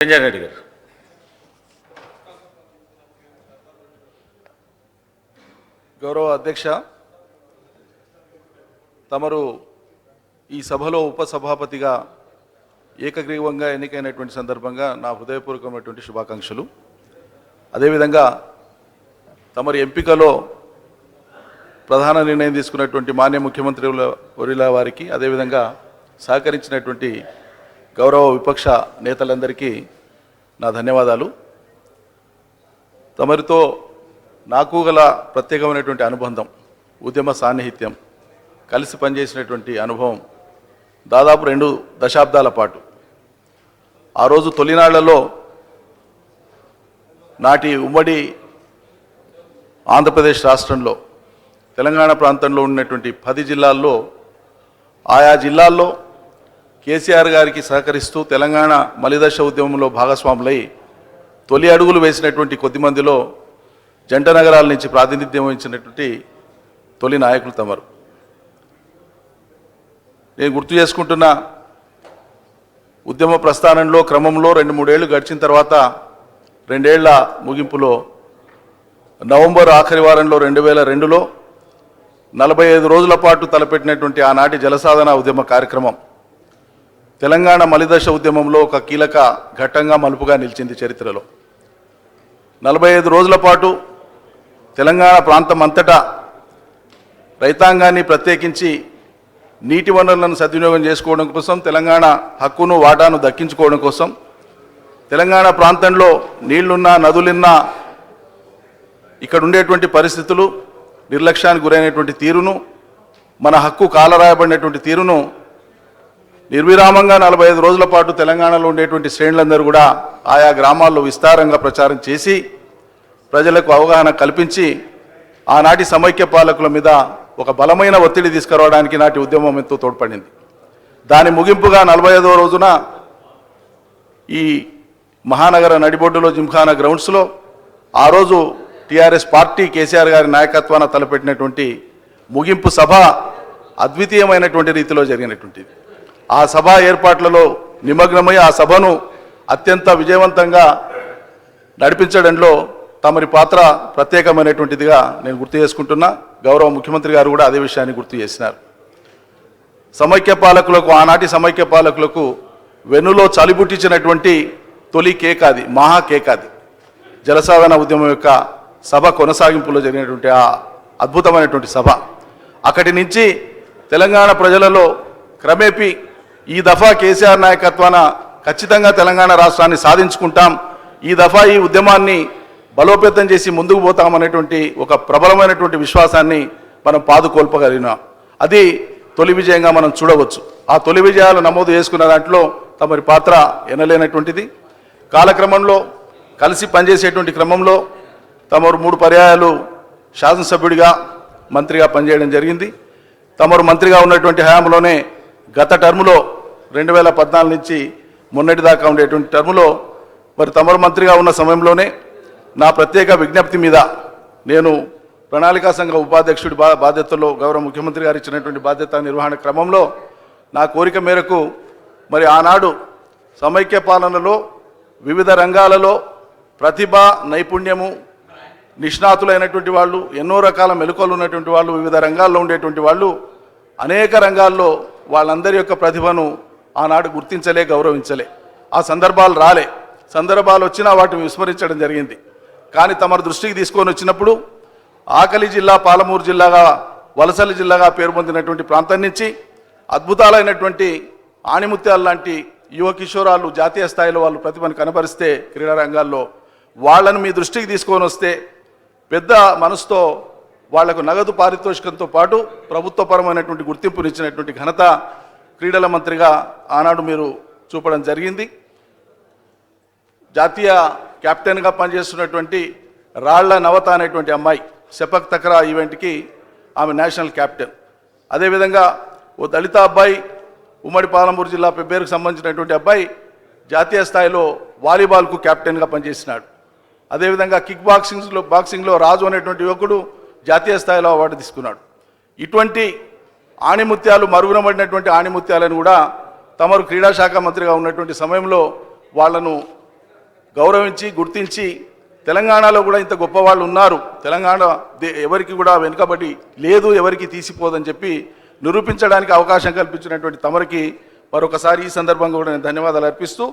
సంజయ్ రెడ్డి గారు. గౌరవ అధ్యక్ష, తమరు ఈ సభలో ఉపసభాపతిగా ఏకగ్రీవంగా ఎన్నికైనటువంటి సందర్భంగా నా హృదయపూర్వకమైనటువంటి శుభాకాంక్షలు. అదేవిధంగా తమరి ఎంపికలో ప్రధాన నిర్ణయం తీసుకున్నటువంటి మాన్య ముఖ్యమంత్రి వర్యుల వారికి, అదేవిధంగా సహకరించినటువంటి గౌరవ విపక్ష నేతలందరికీ నా ధన్యవాదాలు. తమరితో నాకు గల ప్రత్యేకమైనటువంటి అనుబంధం, ఉద్యమ సాన్నిహిత్యం, కలిసి పనిచేసినటువంటి అనుభవం దాదాపు 2 దశాబ్దాల పాటు. ఆ రోజు తొలినాళ్లలో నాటి ఉమ్మడి ఆంధ్రప్రదేశ్ రాష్ట్రంలో తెలంగాణ ప్రాంతంలో ఉన్నటువంటి 10 జిల్లాల్లో ఆయా జిల్లాల్లో కేసీఆర్ గారికి సహకరిస్తూ తెలంగాణ మలిదశ ఉద్యమంలో భాగస్వాములై తొలి అడుగులు వేసినటువంటి కొద్దిమందిలో జంట నగరాల నుంచి ప్రాతినిధ్యం వహించినటువంటి తొలి నాయకులు తమరు. నేను గుర్తు చేసుకుంటున్న ఉద్యమ ప్రస్థానంలో క్రమంలో 2-3 ఏళ్ళు గడిచిన తర్వాత 2 ఏళ్ల ముగింపులో నవంబర్ ఆఖరి వారంలో 2002లో 45 రోజుల పాటు తలపెట్టినటువంటి ఆనాటి జలసాధన ఉద్యమ కార్యక్రమం తెలంగాణ మలిదశ ఉద్యమంలో ఒక కీలక ఘట్టంగా మలుపుగా నిలిచింది చరిత్రలో. 45 రోజుల పాటు తెలంగాణ ప్రాంతం అంతటా రైతాంగాన్ని ప్రత్యేకించి నీటి వనరులను సద్వినియోగం చేసుకోవడం కోసం, తెలంగాణ హక్కును వాటాను దక్కించుకోవడం కోసం, తెలంగాణ ప్రాంతంలో నీళ్లున్నా నదులున్నా ఇక్కడ ఉండేటువంటి పరిస్థితులు, నిర్లక్ష్యానికి గురైనటువంటి తీరును, మన హక్కు కాలరాయబడినటువంటి తీరును నిర్విరామంగా 45 రోజుల పాటు తెలంగాణలో ఉండేటువంటి శ్రేణులందరూ కూడా ఆయా గ్రామాల్లో విస్తారంగా ప్రచారం చేసి ప్రజలకు అవగాహన కల్పించి ఆనాటి సమైక్య పాలకుల మీద ఒక బలమైన ఒత్తిడి తీసుకురావడానికి నాటి ఉద్యమం ఎంతో తోడ్పడింది. దాని ముగింపుగా 45వ రోజున ఈ మహానగర నడిబొడ్డులో జిమ్ఖానా గ్రౌండ్స్లో ఆ రోజు టీఆర్ఎస్ పార్టీ కేసీఆర్ గారి నాయకత్వాన తలపెట్టినటువంటి ముగింపు సభ అద్వితీయమైనటువంటి రీతిలో జరిగినటువంటిది. ఆ సభ ఏర్పాట్లలో నిమగ్నమై ఆ సభను అత్యంత విజయవంతంగా నడిపించడంలో తమరి పాత్ర ప్రత్యేకమైనటువంటిదిగా నేను గుర్తు చేసుకుంటున్నా. గౌరవ ముఖ్యమంత్రి గారు కూడా అదే విషయాన్ని గుర్తు చేసినారు. సమైక్య పాలకులకు, ఆనాటి సమైక్య పాలకులకు వెన్నులో చలిబుట్టించినటువంటి తొలి కేకాది, మహా కేకాది జలసాధన ఉద్యమం యొక్క సభ కొనసాగింపులో జరిగినటువంటి ఆ అద్భుతమైనటువంటి సభ. అక్కడి నుంచి తెలంగాణ ప్రజలలో క్రమేపీ ఈ దఫా కేసీఆర్ నాయకత్వాన ఖచ్చితంగా తెలంగాణ రాష్ట్రాన్ని సాధించుకుంటాం, ఈ దఫా ఈ ఉద్యమాన్ని బలోపేతం చేసి ముందుకు పోతామనేటువంటి ఒక ప్రబలమైనటువంటి విశ్వాసాన్ని మనం పాదుకోల్పగలిగినాం. అది తొలి విజయంగా మనం చూడవచ్చు. ఆ తొలి విజయాలు నమోదు చేసుకున్న దాంట్లో తమరి పాత్ర ఎనలేనటువంటిది. కాలక్రమంలో కలిసి పనిచేసేటువంటి క్రమంలో తమరు 3 పర్యాయాలు శాసనసభ్యుడిగా, మంత్రిగా పనిచేయడం జరిగింది. తమరు మంత్రిగా ఉన్నటువంటి హయాంలోనే గత టర్ములో 2014 నుంచి మొన్నటి దాకా ఉండేటువంటి టర్ములో మరి తమరు మంత్రిగా ఉన్న సమయంలోనే నా ప్రత్యేక విజ్ఞప్తి మీద నేను ప్రణాళికా సంఘ ఉపాధ్యక్షుడి బాధ్యతలో గౌరవ ముఖ్యమంత్రి గారు ఇచ్చినటువంటి బాధ్యత నిర్వహణ క్రమంలో నా కోరిక మేరకు మరి ఆనాడు సమైక్య పాలనలో వివిధ రంగాలలో ప్రతిభ, నైపుణ్యము, నిష్ణాతులైనటువంటి వాళ్ళు, ఎన్నో రకాల మెలకువలు ఉన్నటువంటి వాళ్ళు, వివిధ రంగాల్లో ఉండేటువంటి వాళ్ళు అనేక రంగాల్లో వాళ్ళందరి యొక్క ప్రతిభను ఆనాడు గుర్తించలే, గౌరవించలే. ఆ సందర్భాలు రాలే. సందర్భాలు వచ్చినా వాటిని విస్మరించడం జరిగింది. కానీ తమ దృష్టికి తీసుకొని వచ్చినప్పుడు ఆకలి జిల్లా, పాలమూరు జిల్లాగా, వలసల జిల్లాగా పేరు పొందినటువంటి ప్రాంతం నుంచి అద్భుతాలైనటువంటి ఆణిముత్యాలు లాంటి యువ కిషోరాలు జాతీయ స్థాయిలో వాళ్ళు ప్రతిభను కనబరిస్తే క్రీడా రంగాల్లో వాళ్ళను మీ దృష్టికి తీసుకొని వస్తే పెద్ద మనసుతో వాళ్లకు నగదు పారితోషికంతో పాటు ప్రభుత్వపరమైనటువంటి గుర్తింపునిచ్చినటువంటి ఘనత క్రీడల మంత్రిగా ఆనాడు మీరు చూపడం జరిగింది. జాతీయ కెప్టెన్గా పనిచేస్తున్నటువంటి రాళ్ల నవత అనేటువంటి అమ్మాయి సెపక్ తక్రా ఈవెంట్కి ఆమె నేషనల్ కెప్టెన్. అదేవిధంగా ఓ దళిత అబ్బాయి, ఉమ్మడి పాలమూరు జిల్లా పెబ్బేరుకు సంబంధించినటువంటి అబ్బాయి జాతీయ స్థాయిలో వాలీబాల్కు కెప్టెన్గా పనిచేసినాడు. అదేవిధంగా కిక్ బాక్సింగ్లో రాజు అనేటువంటి యువకుడు జాతీయ స్థాయిలో అవార్డు తీసుకున్నాడు. ఇటువంటి ఆణిముత్యాలు, మరుగునబడినటువంటి ఆణిముత్యాలను కూడా తమరు క్రీడా శాఖ మంత్రిగా ఉన్నటువంటి సమయంలో వాళ్లను గౌరవించి గుర్తించి తెలంగాణలో కూడా ఇంత గొప్ప వాళ్ళు ఉన్నారు, తెలంగాణ ఎవరికి కూడా వెనుకబడి లేదు, ఎవరికి తీసిపోదని చెప్పి నిరూపించడానికి అవకాశం కల్పించినటువంటి తమరికి మరొకసారి ఈ సందర్భంగా కూడా నేను ధన్యవాదాలు అర్పిస్తూ,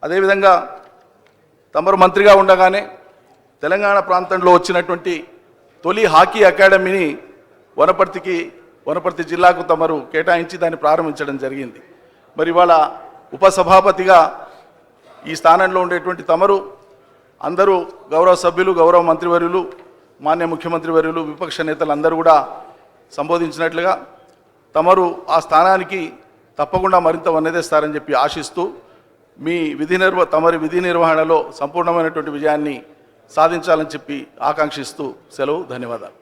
అదేవిధంగా తమరు మంత్రిగా ఉండగానే తెలంగాణ ప్రాంతంలో వచ్చినటువంటి తొలి హాకీ అకాడమీని వనపర్తి జిల్లాకు తమరు కేటాయించి దాన్ని ప్రారంభించడం జరిగింది. మరి ఇవాళ ఉపసభాపతిగా ఈ స్థానంలో ఉండేటువంటి తమరు అందరూ గౌరవ సభ్యులు, గౌరవ మంత్రివర్యులు, మాన్య ముఖ్యమంత్రి వర్యులు, విపక్ష నేతలు అందరూ కూడా సంబోధించినట్లుగా తమరు ఆ స్థానానికి తప్పకుండా మరింత వన్నెదేస్తారని చెప్పి ఆశిస్తూ తమరి విధి నిర్వహణలో సంపూర్ణమైనటువంటి విజయాన్ని సాధించాలని చెప్పి ఆకాంక్షిస్తూ సెలవు. ధన్యవాదాలు.